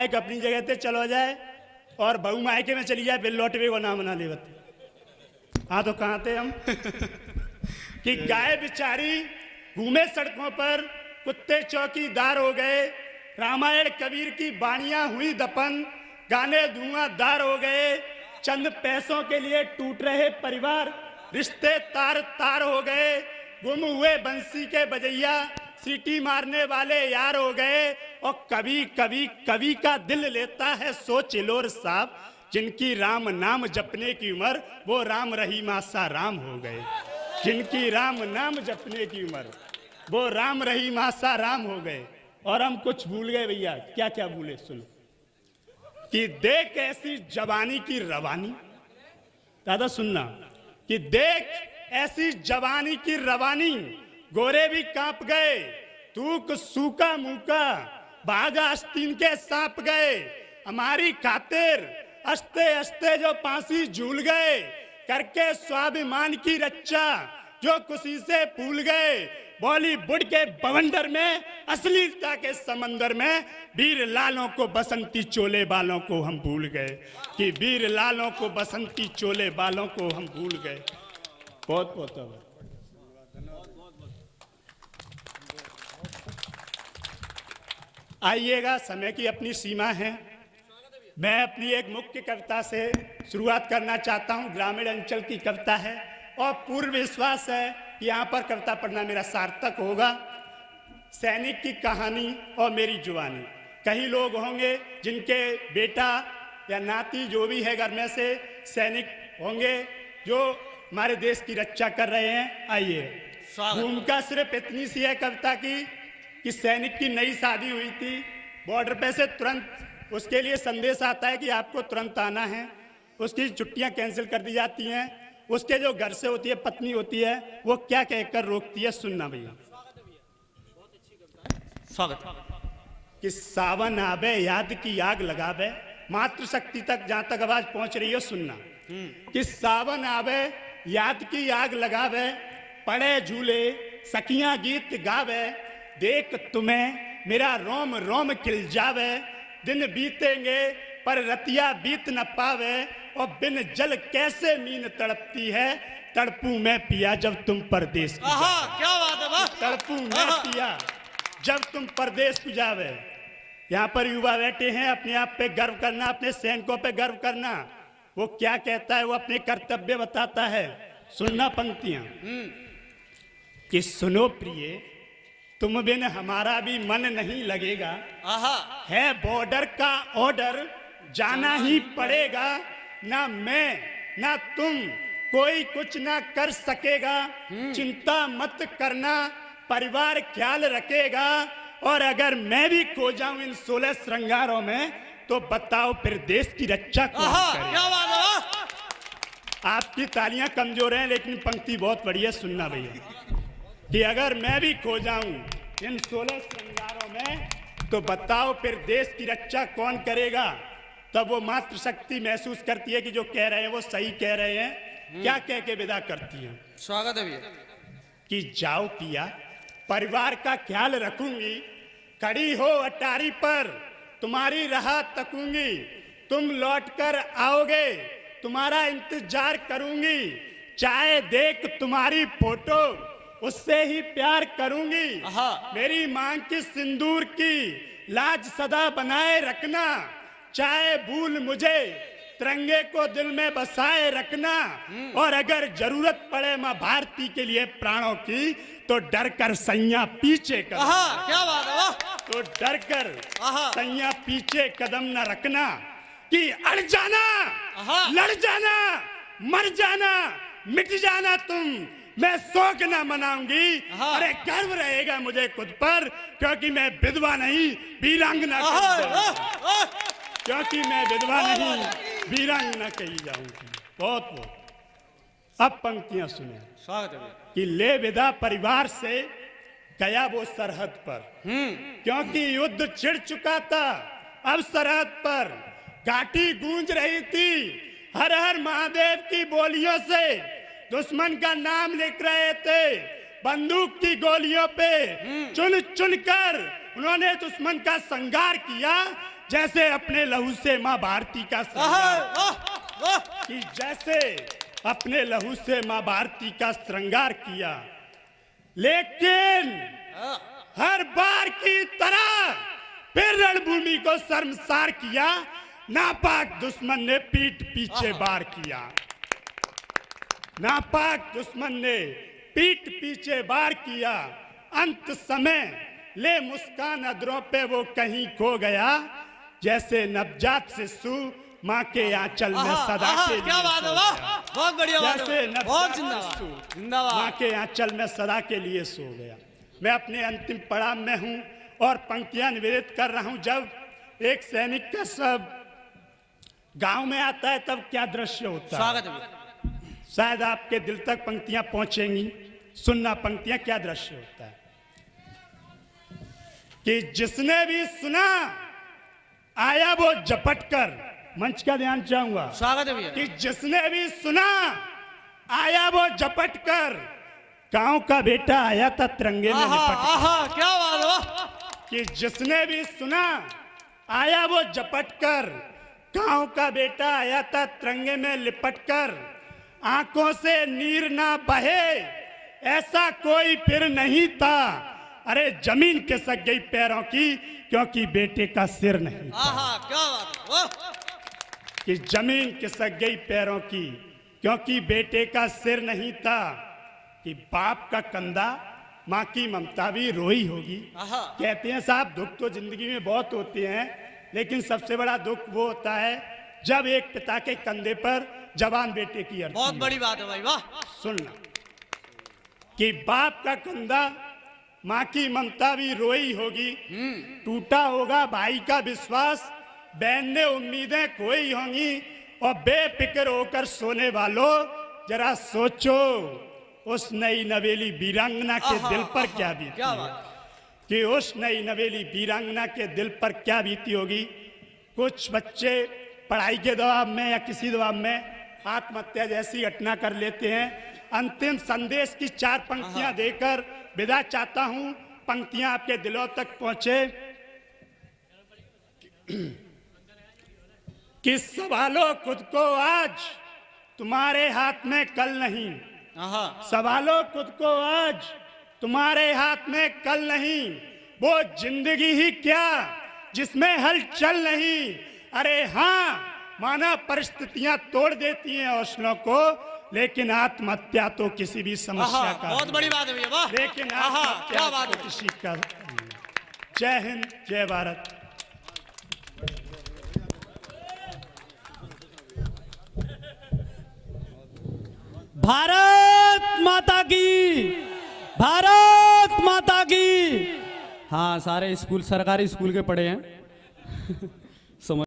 मायक अपनी जगह पे चलो जाए और बहू मायके में चली जाए, फिर लौटवे को नाम ना ले बते। हाँ तो कहाँ थे हम कि गाय बेचारी घूमे सड़कों पर, कुत्ते चौकीदार हो गए, रामायण कबीर की बाणियां हुई दफन, गाने धुआंधार हो गए, चंद पैसों के लिए टूट रहे परिवार, रिश्ते तार तार हो गए, गुम हुए बंसी के बजैया, सीटी मारने वाले यार हो गए। और कभी कभी कवि का दिल लेता है सोच लोर साहब, जिनकी राम नाम जपने की उम्र वो राम रहीम आसा राम हो गए। जिनकी राम नाम जपने की उम्र वो राम रहीम आसा राम हो गए। और हम कुछ भूल गए भैया, क्या क्या भूले सुनो। कि देख ऐसी जवानी की रवानी, दादा सुनना, कि देख ऐसी जवानी की रवानी, गोरे भी कांप गए, तूक सूखा मुका, भागा आस्तीन के सांप गए, हमारी खातिर हंसते हंसते जो फांसी झूल गए, करके स्वाभिमान की रक्षा जो खुशी से भूल गए। बॉलीवुड के बवंडर में, अश्लीलता के समंदर में, वीर लालों को बसंती चोले बालों को हम भूल गए। कि वीर लालों को बसंती चोले बालों को हम भूल गए। बहुत बहुत आइएगा, समय की अपनी सीमा है। मैं अपनी एक मुख्य कविता से शुरुआत करना चाहता हूँ। ग्रामीण अंचल की कविता है और पूर्ण विश्वास है कि यहाँ पर कविता पढ़ना मेरा सार्थक होगा। सैनिक की कहानी और मेरी जुबानी। कई लोग होंगे जिनके बेटा या नाती जो भी है घर में से सैनिक होंगे जो हमारे देश की रक्षा कर रहे हैं। आइए, भूमिका सिर्फ इतनी सी है कविता की कि सैनिक की नई शादी हुई थी, बॉर्डर पे से तुरंत उसके लिए संदेश आता है कि आपको तुरंत आना है। उसकी छुट्टियां कैंसिल कर दी जाती हैं। उसके जो घर से होती है पत्नी होती है, वो क्या कहकर रोकती है, सुनना भैया। स्वागत। कि सावन आवे याद की आग लगावे, मातृशक्ति तक जहां तक आवाज पहुंच रही है सुनना। कि सावन आवे याद की आग लगावे, पड़े झूले सखियां गीत गावे, देख तुम्हें मेरा रोम रोम खिल जावे, दिन बीतेंगे पर रतिया बीत न पावे, और बिन जल कैसे मीन तड़पती है, तड़पू मैं पिया जब तुम परदेश को जावे। क्या बात है, वाह। तड़पू मैं पिया जब तुम परदेश को जावे। यहाँ पर युवा बैठे हैं, अपने आप पे गर्व करना, अपने सैनिकों पे गर्व करना। वो क्या कहता है, वो अपने कर्तव्य बताता है। सुनना पंक्तियां। कि सुनो प्रिय, तुम बिन हमारा भी मन नहीं लगेगा, है बॉर्डर का ऑर्डर जाना ही पड़ेगा, ना मैं ना तुम कोई कुछ ना कर सकेगा, चिंता मत करना परिवार ख्याल रखेगा, और अगर मैं भी खो जाऊं इन 16 श्रृंगारों में तो बताओ फिर देश की रक्षा कौन करेगा। क्या बात है। आपकी तालियां कमजोर हैं लेकिन पंक्ति बहुत बढ़िया, सुनना भैया। कि अगर मैं भी खो जाऊं इन 16 श्रृंगारों में तो बताओ फिर देश की रक्षा कौन करेगा। तब वो मातृशक्ति महसूस करती है कि जो कह रहे हैं वो सही कह रहे हैं। क्या कह के विदा करती है। स्वागत है भैया। कि जाओ पिया परिवार का ख्याल रखूंगी, खड़ी हो अटारी पर तुम्हारी राह तकूंगी, तुम लौट कर आओगे तुम्हारा इंतजार करूंगी, चाहे देख तुम्हारी फोटो उससे ही प्यार करूंगी, मेरी मांग की सिंदूर की लाज सदा बनाए रखना, चाहे भूल मुझे तिरंगे को दिल में बसाए रखना, और अगर जरूरत पड़े मां भारती के लिए प्राणों की तो डर कर सैया पीछे कर। क्या बात है। तो डर कर सैया पीछे कदम न रखना, कि अड़ जाना लड़ जाना मर जाना मिट जाना तुम, मैं शोक ना मनाऊंगी, अरे गर्व रहेगा मुझे खुद पर, क्योंकि मैं विधवा नहीं वीरांगना, क्योंकि मैं विधवा नहीं वीरांगना कही जाऊंगी। बहुत बहुत। अब पंक्तियां सुने। स्वागत है। कि ले विदा परिवार से गया वो सरहद पर, क्योंकि युद्ध छिड़ चुका था अब सरहद पर, घाटी गूंज रही थी हर हर महादेव की बोलियों से, दुश्मन का नाम लिख रहे थे बंदूक की गोलियों पे, चुन चुन कर उन्होंने दुश्मन का संहार किया, जैसे अपने लहू से माँ भारती का आहा, श्रृंगार, वाह वाह कि जैसे अपने लहू से माँ भारती का श्रृंगार किया, लेकिन हर बार की तरह फिर रणभूमि को शर्मसार किया। नापाक दुश्मन ने पीठ पीछे वार किया, नापाक दुश्मन ने पीठ पीछे वार किया। अंत समय ले मुस्कान अधरों पे वो कहीं खो गया, जैसे नवजात शिशु माँ के आंचल में सदा के लिए क्या बात है, सो वाह गया। बहुत बढ़िया बात जैसे है, नवजात बहुत शिशु जिंदाबाद माँ जिंदाबाद। के आंचल में सदा के लिए सो गया। मैं अपने अंतिम पड़ाव में हूँ और पंक्तियां निवेदित कर रहा हूँ। जब एक सैनिक का सब गांव में आता है तब क्या दृश्य होता है, स्वागत है भैया। शायद आपके दिल तक पंक्तियां पहुंचेंगी। सुनना पंक्तियां क्या दृश्य होता है कि जिसने भी सुना आया वो झपट कर, मंच का ध्यान चाहूंगा, स्वागत है भैया। कि जिसने भी सुना आया वो झपट कर, गांव का बेटा आया था तिरंगे में आहा लिपट कर। आहा क्या बात है, वाह कि जिसने भी सुना आया वो झपट कर, गांव का बेटा आया था तिरंगे में लिपट कर। आंखों से नीर ना बहे ऐसा कोई फिर नहीं था, अरे जमीन खिसक गई पैरों की क्योंकि बेटे का सिर नहीं था। आहा क्या बात है, वाह कि जमीन खिसक गई पैरों की क्योंकि बेटे का सिर नहीं था। कि बाप का कंधा माँ की ममता भी रोई होगी। आहा कहते हैं साहब दुख तो जिंदगी में बहुत होते हैं, लेकिन सबसे बड़ा दुख वो होता है जब एक पिता के कंधे पर जवान बेटे की अर्थी बहुत हो। बड़ी बात है भाई, वाह सुनना कि बाप का कंधा माँ की ममता भी रोई होगी, टूटा होगा भाई का विश्वास, बहन ने उम्मीदें खोई होंगी। और बेफिक्र होकर सोने वालों जरा सोचो उस नई नवेली वीरांगना के आहा, दिल पर आहा, क्या बीती क्या है, बात कि उस नई नवेली वीरांगना के दिल पर क्या बीती होगी। कुछ बच्चे पढ़ाई के दबाव में या किसी दबाव में आत्महत्या जैसी घटना कर लेते हैं। अंतिम संदेश की 4 पंक्तियां देकर विदा चाहता हूं, पंक्तियां आपके दिलों तक पहुंचे। कि संभालो खुद को आज तुम्हारे हाथ में कल नहीं, आहा संभालो खुद को आज तुम्हारे हाथ में कल नहीं, वो जिंदगी ही क्या जिसमें हलचल नहीं। अरे हाँ माना परिस्थितियां तोड़ देती हैं हौसलों को, लेकिन आत्महत्या तो किसी भी समस्या आहा का बहुत बड़ी बात है भैया, वाह लेकिन आहा आत्महत्या क्या बात तो है। किसी का। जय हिंद जय भारत। भारत माता की, भारत माता की। हाँ सारे स्कूल सरकारी स्कूल के पढ़े हैं समझ